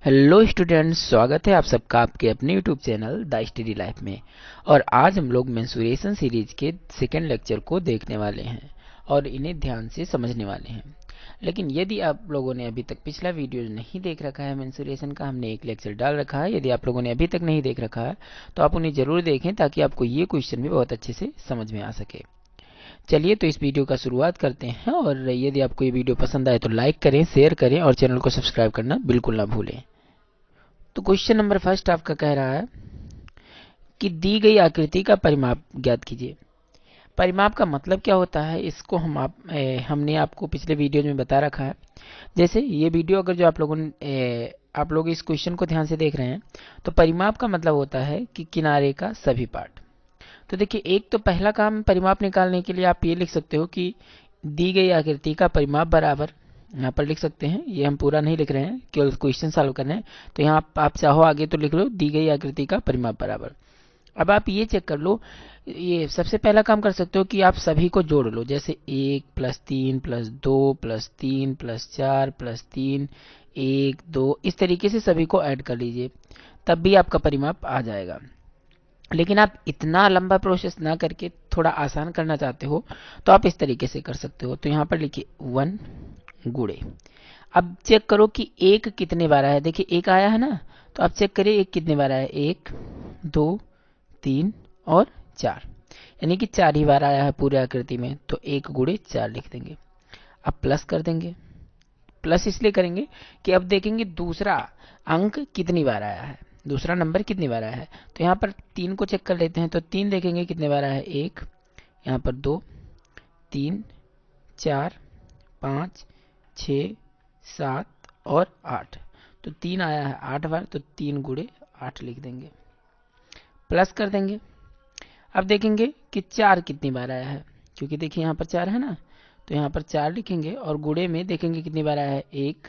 Hello students, स्वागत है आप सबका आपके अपने YouTube channel the study life में। और आज हम लोग मेंसुरेशन सीरीज के सेकेंड लेक्चर को देखने वाले हैं और इन्हें ध्यान से समझने वाले हैं। लेकिन यदि आप लोगों ने अभी तक पिछला वीडियो नहीं देख रखा है मेंसुरेशन का, हमने एक लेक्चर डाल रखा है। यदि आप लोगों ने अभी तक नहीं देख रखा है तो आप उन्हें जरूर देखें ताकि आपको ये क्वेश्चन भी बहुत अच्छे से समझ में आ सके। चलिए तो इस वीडियो का शुरुआत करते हैं, और यदि आपको ये वीडियो पसंद आए तो लाइक करें, शेयर करें और चैनल को सब्सक्राइब करना बिल्कुल ना भूलें। तो क्वेश्चन नंबर फर्स्ट आपका कह रहा है कि दी गई आकृति का परिमाप ज्ञात कीजिए। परिमाप का मतलब क्या होता है, इसको हमने आपको पिछले वीडियो में बता रखा है। जैसे ये वीडियो अगर जो आप लोग इस क्वेश्चन को ध्यान से देख रहे हैं तो परिमाप का मतलब होता है कि किनारे का सभी पार्ट। तो देखिए, एक तो पहला काम परिमाप निकालने के लिए आप ये लिख सकते हो कि दी गई आकृति का परिमाप बराबर, यहाँ पर लिख सकते हैं। ये हम पूरा नहीं लिख रहे हैं, केवल क्वेश्चन सॉल्व कर रहे हैं। तो यहाँ आप चाहो आगे तो लिख लो दी गई आकृति का परिमाप बराबर। अब आप ये चेक कर लो, ये सबसे पहला काम कर सकते हो कि आप सभी को जोड़ लो। जैसे 1 + 3 + 2 + 3 + 4 + 3 1 2, इस तरीके से सभी को ऐड कर लीजिए, तब भी आपका परिमाप आ जाएगा। लेकिन आप इतना लंबा प्रोसेस ना करके थोड़ा आसान करना चाहते हो तो आप इस तरीके से कर सकते हो। तो यहाँ पर लिखिए 1 गुणे, अब चेक करो कि 1 कितने बार आया है। देखिए 1 आया है ना, तो आप चेक करिए 1 कितने बार आया है। 1 2 3 और 4, यानी कि 4 ही बार आया है पूरे आकृति में। तो 1 गुणे 4 लिख देंगे। अब प्लस कर देंगे। प्लस इसलिए करेंगे कि अब देखेंगे दूसरा अंक कितनी बार आया है, दूसरा नंबर कितनी बार आया है। तो यहाँ पर 3 को चेक कर लेते हैं। तो 3 देखेंगे कितने बार आया है। 1, यहाँ पर 2 3 4 5 6 7 और 8, तो 3 आया है 8 बार। तो 3 गुणे 8 लिख देंगे, प्लस कर देंगे। अब देखेंगे कि 4 कितनी बार आया है, क्योंकि देखिए यहाँ पर 4 है ना, तो यहाँ पर 4 लिखेंगे और गुणे में देखेंगे कितनी बार आया है। 1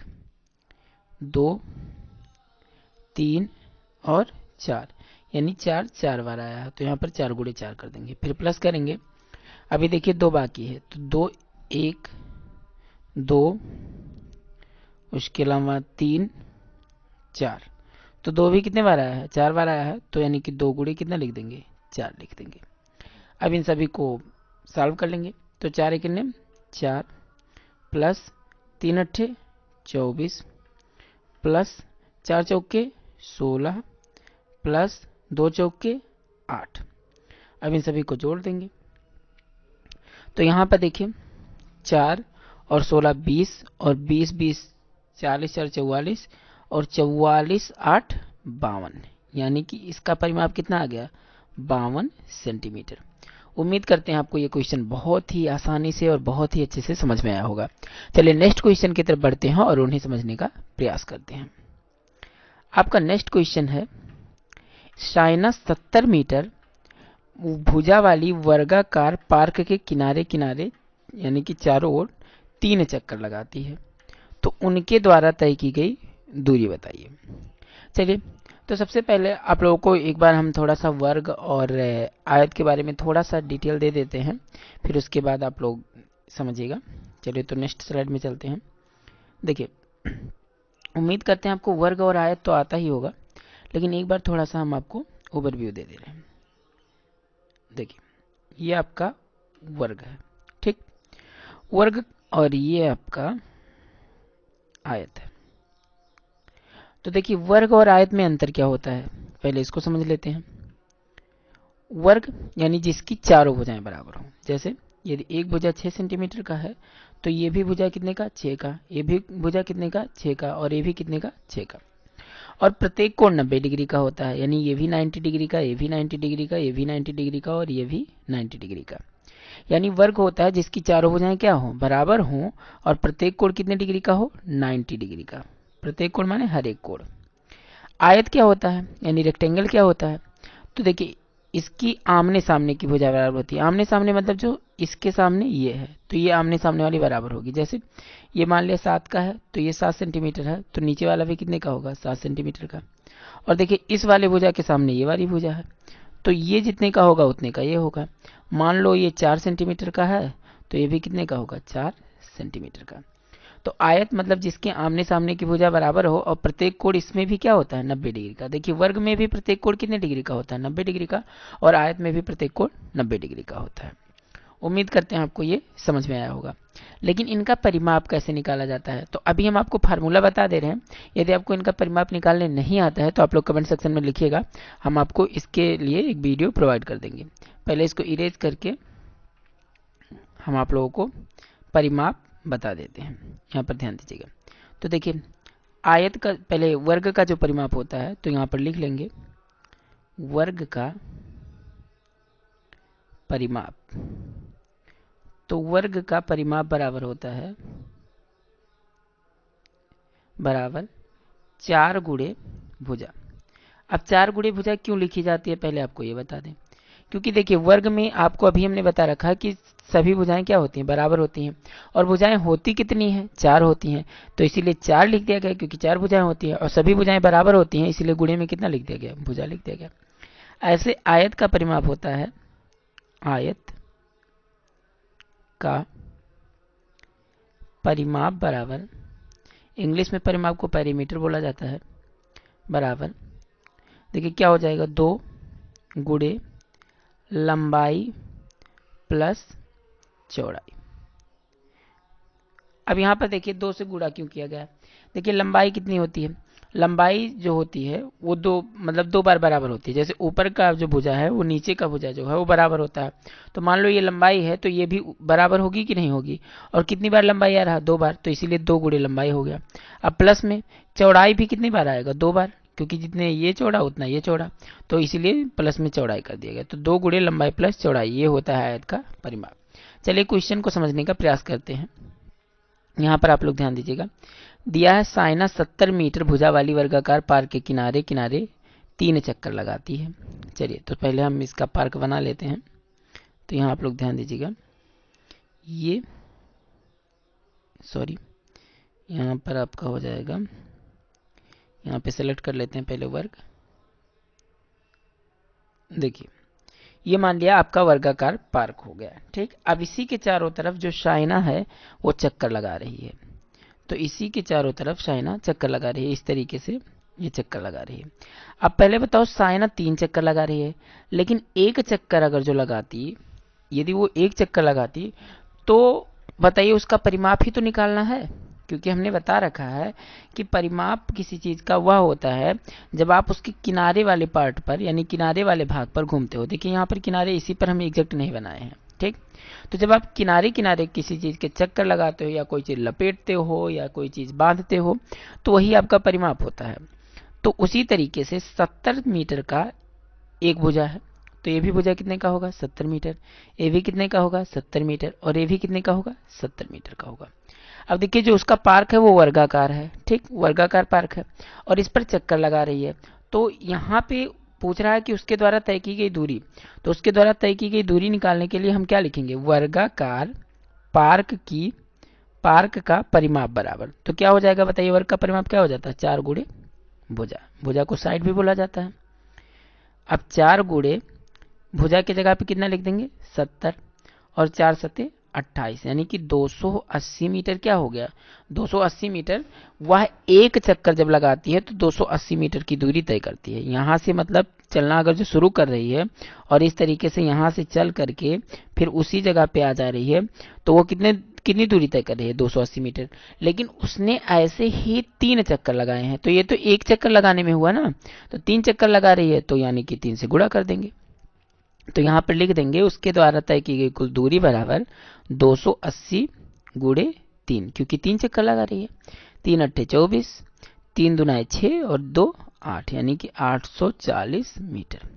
2 3 और 4, यानी 4 4 बार आया है। तो यहाँ पर 4 गुणे 4 कर देंगे, फिर प्लस करेंगे। अभी देखिए 2 बाकी है, तो 2 1 2, उसके अलावा 3 4, तो 2 भी कितने बार आया है, 4 बार आया है। तो यानी कि 2 गुणे कितना लिख देंगे, 4 लिख देंगे। अब इन सभी को सॉल्व कर लेंगे। तो 4 कितने 4 प्लस 3 अट्ठे 24 प्लस 4 चौके 16 प्लस 2 चौके 8। अब इन सभी को जोड़ देंगे। तो यहाँ पर देखिए 4 और 16 20 और 20 20 40 4 44 और 44 8 52, यानी कि इसका परिमाप कितना आ गया, 52 सेंटीमीटर। उम्मीद करते हैं आपको ये क्वेश्चन बहुत ही आसानी से और बहुत ही अच्छे से समझ में आया होगा। चलिए नेक्स्ट क्वेश्चन की तरफ बढ़ते हैं और उन्हें समझने का प्रयास करते हैं। आपका नेक्स्ट क्वेश्चन है, शाइना 70 मीटर भुजा वाली वर्गाकार पार्क के किनारे किनारे यानी कि चारों ओर 3 चक्कर लगाती है, तो उनके द्वारा तय की गई दूरी बताइए। चलिए, तो सबसे पहले आप लोगों को एक बार हम थोड़ा सा वर्ग और आयत के बारे में थोड़ा सा डिटेल दे देते हैं, फिर उसके बाद आप लोग समझिएगा। चलिए तो नेक्स्ट स्लाइड में चलते हैं। देखिए, उम्मीद करते हैं आपको वर्ग और आयत तो आता ही होगा, लेकिन एक बार थोड़ा सा हम आपको ओवरव्यू दे रहे हैं। देखिए, ये आपका वर्ग है, ठीक, वर्ग, और ये आपका आयत है। तो देखिए वर्ग और आयत में अंतर क्या होता है, पहले इसको समझ लेते हैं। वर्ग यानी जिसकी चारों भुजाएं बराबर हों। जैसे यदि एक भुजा 6 सेंटीमीटर का है तो ये भी भुजा कितने का, 6 का, ये भी भुजा कितने का, 6 का, और ये भी कितने का, 6 का। और प्रत्येक कोण 90 डिग्री का होता है, यानी ये भी 90 डिग्री का, ये भी 90 डिग्री का, ये भी 90 डिग्री का और ये भी 90 डिग्री का। यानी वर्ग होता है जिसकी चारों भुजाएं क्या हो, बराबर हों, और प्रत्येक कोण कितने डिग्री का हो, 90 डिग्री का। प्रत्येक कोण माने हर एक कोण। आयत क्या होता है, यानी रेक्टेंगल क्या होता है, तो देखिए इसकी आमने सामने की भुजा बराबर होती है। आमने सामने मतलब जो इसके सामने ये है, तो ये आमने सामने वाली बराबर होगी। जैसे ये मान लिया 7 का है तो ये 7 सेंटीमीटर है, तो नीचे वाला भी कितने का होगा, 7 सेंटीमीटर का। और देखिए इस वाले भुजा के सामने ये वाली भुजा है, तो ये जितने का होगा उतने का ये होगा। मान लो ये 4 सेंटीमीटर का है तो ये भी कितने का होगा, 4 सेंटीमीटर का। तो आयत मतलब जिसके आमने सामने की भुजा बराबर हो और प्रत्येक कोण इसमें भी क्या होता है 90 डिग्री का। देखिए वर्ग में भी प्रत्येक कोण कितने डिग्री का होता है 90 डिग्री का, और आयत में भी प्रत्येक कोण 90 डिग्री का होता है। उम्मीद करते हैं आपको ये समझ में आया होगा। लेकिन इनका परिमाप कैसे निकाला जाता है, तो अभी हम आपको फार्मूला बता दे रहे हैं। यदि आपको इनका परिमाप निकालने नहीं आता है तो आप लोग कमेंट सेक्शन में लिखिएगा, हम आपको इसके लिए एक वीडियो प्रोवाइड कर देंगे। पहले इसको इरेज करके हम आप लोगों को परिमाप बता देते हैं। यहाँ पर ध्यान दीजिएगा। तो देखिए आयत का पहले वर्ग का जो परिमाप होता है तो यहाँ पर लिख लेंगे वर्ग का परिमाप। तो वर्ग का परिमाप बराबर होता है बराबर 4 गुणे भुजा। अब 4 गुणे भुजा क्यों लिखी जाती है पहले आपको ये बता दें, क्योंकि देखिए वर्ग में आपको अभी हमने बता रखा है कि सभी भुजाएं क्या होती हैं बराबर होती हैं, और भुजाएं होती कितनी हैं 4 होती हैं, तो इसीलिए 4 लिख दिया गया क्योंकि 4 भुजाएं होती हैं, और सभी भुजाएं बराबर होती हैं इसीलिए गुणे में कितना लिख दिया गया भुजा लिख दिया गया। ऐसे आयत का परिमाप होता है आयत का परिमाप बराबर, इंग्लिश में परिमाप को पेरीमीटर बोला जाता है, बराबर देखिए क्या हो जाएगा 2 गुणे लंबाई प्लस चौड़ाई। अब यहां पर देखिए 2 से गुणा क्यों किया गया है। देखिए लंबाई कितनी होती है, लंबाई जो होती है वो 2 बार बराबर होती है। जैसे ऊपर का जो भुजा है वो नीचे का भुजा जो है वो बराबर होता है, तो मान लो ये लंबाई है तो ये भी बराबर होगी कि नहीं होगी, और कितनी बार लंबाई आ रहा 2 बार, तो इसीलिए 2 गुणे लंबाई हो गया। अब प्लस में चौड़ाई भी कितनी बार आएगा 2 बार, क्योंकि जितने ये चौड़ा उतना ये चौड़ा, तो इसीलिए प्लस में चौड़ाई कर दिया गया। तो 2 गुणे लंबाई प्लस चौड़ाई, ये होता है आयत का परिमाप। चलिए क्वेश्चन को समझने का प्रयास करते हैं। यहाँ पर आप लोग ध्यान दीजिएगा, दिया है साइना 70 मीटर भुजा वाली वर्गाकार पार्क के किनारे किनारे 3 चक्कर लगाती है। चलिए तो पहले हम इसका पार्क बना लेते हैं। तो यहाँ आप लोग ध्यान दीजिएगा, ये यहाँ पर आपका हो जाएगा, यहाँ पे सेलेक्ट कर लेते हैं पहले वर्ग। देखिए ये मान लिया आपका वर्गाकार पार्क हो गया, ठीक। अब इसी के चारों तरफ जो शाइना है वो चक्कर लगा रही है, तो इसी के चारों तरफ शाइना चक्कर लगा रही है, इस तरीके से ये चक्कर लगा रही है। अब पहले बताओ शाइना 3 चक्कर लगा रही है, लेकिन एक चक्कर अगर जो लगाती, यदि वो एक चक्कर लगाती तो बताइए उसका परिमाप ही तो निकालना है, क्योंकि हमने बता रखा है कि परिमाप किसी चीज का वह होता है जब आप उसके किनारे वाले पार्ट पर यानी किनारे वाले भाग पर घूमते हो। देखिए यहाँ पर किनारे इसी पर हम एग्जैक्ट नहीं बनाए हैं, ठीक। तो जब आप किनारे किनारे किसी चीज के चक्कर लगाते हो या कोई चीज लपेटते हो या कोई चीज बांधते हो तो वही आपका परिमाप होता है। तो उसी तरीके से 70 मीटर का एक भुजा है, तो ये भी भुजा कितने का होगा 70 मीटर, ये भी कितने का होगा 70 मीटर, और ये भी कितने का होगा 70 मीटर का होगा। अब देखिए जो उसका पार्क है वो वर्गाकार है, ठीक, वर्गाकार पार्क है, और इस पर चक्कर लगा रही है। तो यहाँ पे पूछ रहा है कि उसके द्वारा तय की गई दूरी, तो उसके द्वारा तय की गई दूरी निकालने के लिए हम क्या लिखेंगे, वर्गाकार पार्क का परिमाप बराबर, तो क्या हो जाएगा बताइए, वर्ग का परिमाप क्या हो जाता है 4 गुणे भुजा, भुजा को साइड भी बोला जाता है। अब 4 गुणे भुजा की जगह पे कितना लिख देंगे 70, और 4 सत्ते 28, यानी कि 280 मीटर क्या हो गया 280 मीटर। वह एक चक्कर जब लगाती है तो 280 मीटर की दूरी तय करती है। यहाँ से मतलब चलना अगर जो शुरू कर रही है और इस तरीके से यहाँ से चल करके फिर उसी जगह पे आ जा रही है तो वो कितनी दूरी तय कर रही है 280 मीटर। लेकिन उसने ऐसे ही 3 चक्कर लगाए हैं, तो ये तो एक चक्कर लगाने में हुआ ना, तो 3 चक्कर लगा रही है तो यानी कि 3 से गुणा कर देंगे। तो यहाँ पर लिख देंगे उसके द्वारा तय की गई कुल दूरी बराबर 280 गुणे 3, क्योंकि 3 चक्कर लगा रही है। 3 अट्ठे 24, 3 दुनाए 6 और 2 8, यानी कि 840 मीटर।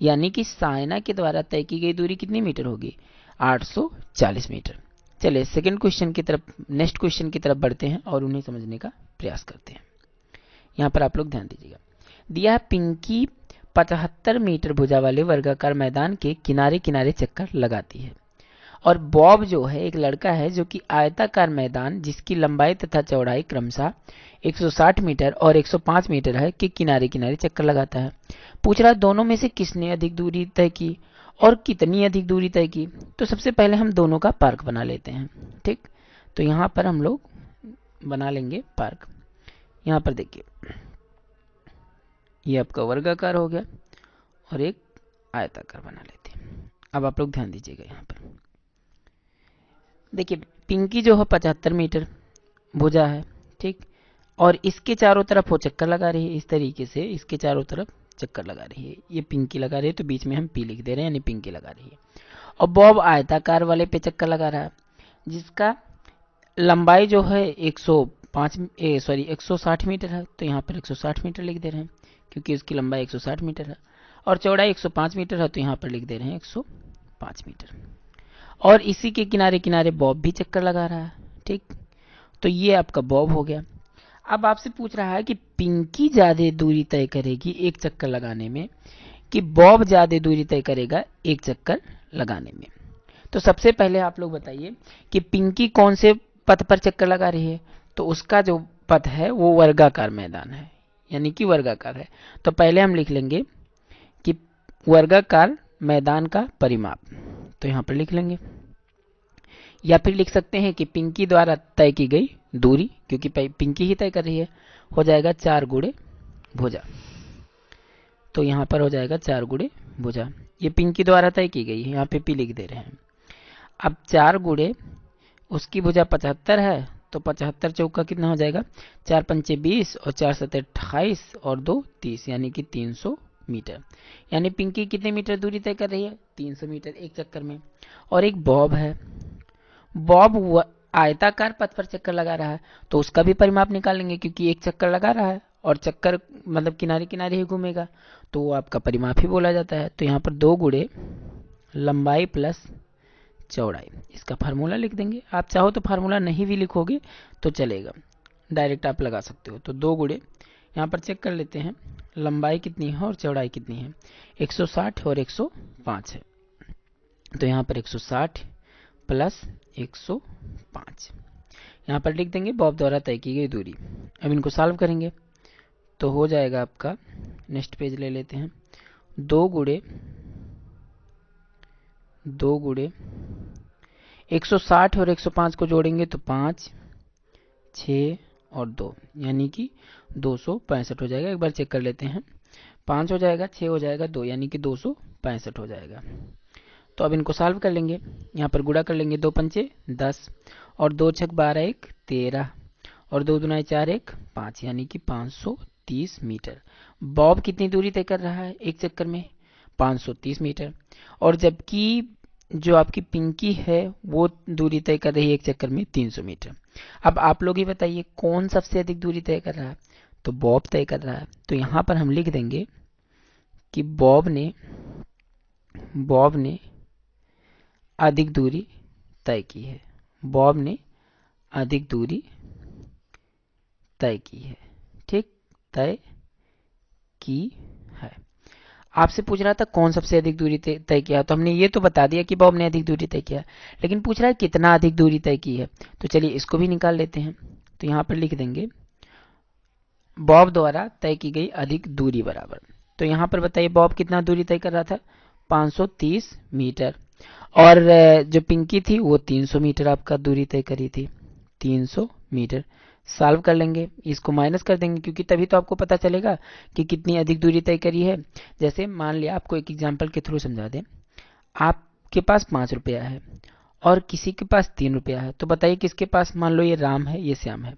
यानी कि साइना के द्वारा तय की गई दूरी कितनी मीटर होगी 840 मीटर। चलिए सेकंड क्वेश्चन की तरफ, नेक्स्ट क्वेश्चन की तरफ बढ़ते हैं और उन्हें समझने का प्रयास करते हैं। यहाँ पर आप लोग ध्यान दीजिएगा, दिया है पिंकी 75 मीटर भुजा वाले वर्गाकार मैदान के किनारे किनारे चक्कर लगाती है, और बॉब जो है एक लड़का है जो कि आयताकार मैदान जिसकी लंबाई तथा चौड़ाई क्रमशः 160 मीटर और 105 मीटर है के किनारे किनारे चक्कर लगाता है। पूछ रहा है दोनों में से किसने अधिक दूरी तय की और कितनी अधिक दूरी तय की। तो सबसे पहले हम दोनों का पार्क बना लेते हैं, ठीक। तो यहाँ पर हम लोग बना लेंगे पार्क। यहाँ पर देखिए ये आपका वर्गाकार हो गया और एक आयताकार बना लेते हैं। अब आप लोग ध्यान दीजिएगा, यहाँ पर देखिए पिंकी जो है 75 मीटर भुजा है, ठीक, और इसके चारों तरफ वो चक्कर लगा रही है, इस तरीके से इसके चारों तरफ चक्कर लगा रही है। ये पिंकी लगा रही है तो बीच में हम पी लिख दे रहे हैं, यानी पिंकी लगा रही है। और बॉब आयताकार वाले पे चक्कर लगा रहा है, जिसका लंबाई जो है 160 मीटर है, तो यहाँ पर 160 मीटर लिख दे रहे हैं क्योंकि उसकी लंबाई 160 मीटर है, और चौड़ाई 105 मीटर है, तो यहाँ पर लिख दे रहे हैं 105 मीटर। और इसी के किनारे किनारे बॉब भी चक्कर लगा रहा है, ठीक, तो ये आपका बॉब हो गया। अब आपसे पूछ रहा है कि पिंकी ज्यादा दूरी तय करेगी एक चक्कर लगाने में कि बॉब ज्यादा दूरी तय करेगा एक चक्कर लगाने में। तो सबसे पहले आप लोग बताइए कि पिंकी कौन से पथ पर चक्कर लगा रही है, तो उसका जो पथ है वो वर्गाकार मैदान है, यानी कि वर्गाकार है। तो पहले हम लिख लेंगे कि वर्गाकार मैदान का परिमाप, तो यहाँ पर लिख लेंगे, या फिर लिख सकते हैं कि पिंकी द्वारा तय की गई दूरी, क्योंकि पिंकी ही तय कर रही है, हो जाएगा 4 गुणे भुजा। तो यहाँ पर हो जाएगा 4 गुणे भुजा, ये पिंकी द्वारा तय की गई है, यहाँ पे पी लिख दे रहे हैं। अब 4 गुणे उसकी भुजा 75 है, तो 75 चौका कितना हो जाएगा, 4 पंचे 20 और 4 सत्ते 28 और 2 30, यानी कि 300 मीटर। यानी पिंकी कितने मीटर दूरी तय कर रही है, 300 मीटर एक चक्कर में। और एक बॉब है, बॉब आयताकार पथ पर चक्कर लगा रहा है, तो उसका भी परिमाप निकाल लेंगे क्योंकि एक चक्कर लगा रहा है और चक्कर मतलब किनारे किनारे ही घूमेगा, तो वो आपका परिमाप ही बोला जाता है। तो यहाँ पर 2 गुणे लंबाई प्लस चौड़ाई, इसका फार्मूला लिख देंगे। आप चाहो तो फार्मूला नहीं भी लिखोगे तो चलेगा, डायरेक्ट आप लगा सकते हो। तो 2 गुणे यहाँ पर चेक कर लेते हैं, लंबाई कितनी है और चौड़ाई कितनी है, 160 और 105 है, तो यहाँ पर 160 प्लस 105 यहाँ पर लिख देंगे, बॉब द्वारा तय की गई दूरी। अब इनको सॉल्व करेंगे तो हो जाएगा आपका, नेक्स्ट पेज ले लेते हैं, 2 गुणे 160 और 105 को जोड़ेंगे तो 5 6 और 2, यानी कि 265 हो जाएगा। एक बार चेक कर लेते हैं, 5 हो जाएगा, 6 हो जाएगा, 2, यानी कि 265 हो जाएगा। तो अब इनको सॉल्व कर लेंगे, यहाँ पर गुणा कर लेंगे, 2 पंचे 10 और 2 छक 12 1 13 और 2 दुनाई 4 1 5, यानी कि 530 मीटर। बॉब कितनी दूरी तय कर रहा है एक चक्कर में, 530 मीटर। और जबकि जो आपकी पिंकी है वो दूरी तय कर रही है एक चक्कर में 300 मीटर। अब आप लोग ही बताइए कौन सबसे अधिक दूरी तय कर रहा है, तो बॉब तय कर रहा है। तो यहाँ पर हम लिख देंगे कि बॉब ने अधिक दूरी तय की है, बॉब ने अधिक दूरी तय की है, ठीक, तय की है। आपसे पूछ रहा था कौन सबसे अधिक दूरी तय किया, तो हमने ये तो बता दिया कि बॉब ने अधिक दूरी तय किया, लेकिन पूछ रहा है कितना अधिक दूरी तय की है। तो चलिए इसको भी निकाल लेते हैं। तो यहाँ पर लिख देंगे बॉब द्वारा तय की गई अधिक दूरी बराबर, तो यहाँ पर बताइए बॉब कितना दूरी तय कर रहा था, 530 मीटर, और जो पिंकी थी वो 300 मीटर आपका दूरी तय करी थी, 300 मीटर। सॉल्व कर लेंगे, इसको माइनस कर देंगे क्योंकि तभी तो आपको पता चलेगा कि कितनी अधिक दूरी तय करी है। जैसे मान लिया, आपको एक एग्जांपल के थ्रू समझा दें, आपके पास 5 रुपया है और किसी के पास 3 रुपया है, तो बताइए किसके पास, मान लो ये राम है ये श्याम है,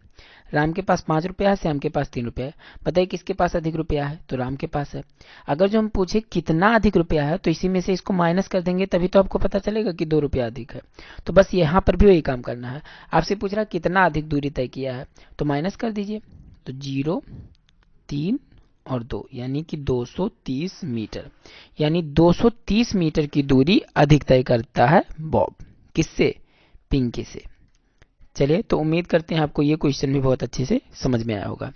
राम के पास 5 रुपया है, श्याम के पास 3 रुपया है, बताइए किसके पास अधिक रुपया है, तो राम के पास है। अगर जो हम पूछे कितना अधिक रुपया है तो इसी में से इसको माइनस कर देंगे, तभी तो आपको पता चलेगा कि 2 रुपया अधिक है। तो बस यहाँ पर भी वही काम करना है। आपसे पूछ रहा कितना अधिक दूरी तय किया है, तो माइनस कर दीजिए, तो 0 3 और 2, यानी कि 230 मीटर, यानी 230 मीटर की दूरी अधिक तय करता है बॉब, किससे, पिंकी से। चलिए, तो उम्मीद करते हैं आपको ये क्वेश्चन भी बहुत अच्छे से समझ में आया होगा।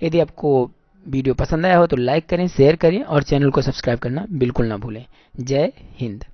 यदि आपको वीडियो पसंद आया हो तो लाइक करें, शेयर करें और चैनल को सब्सक्राइब करना बिल्कुल ना भूलें। जय हिंद।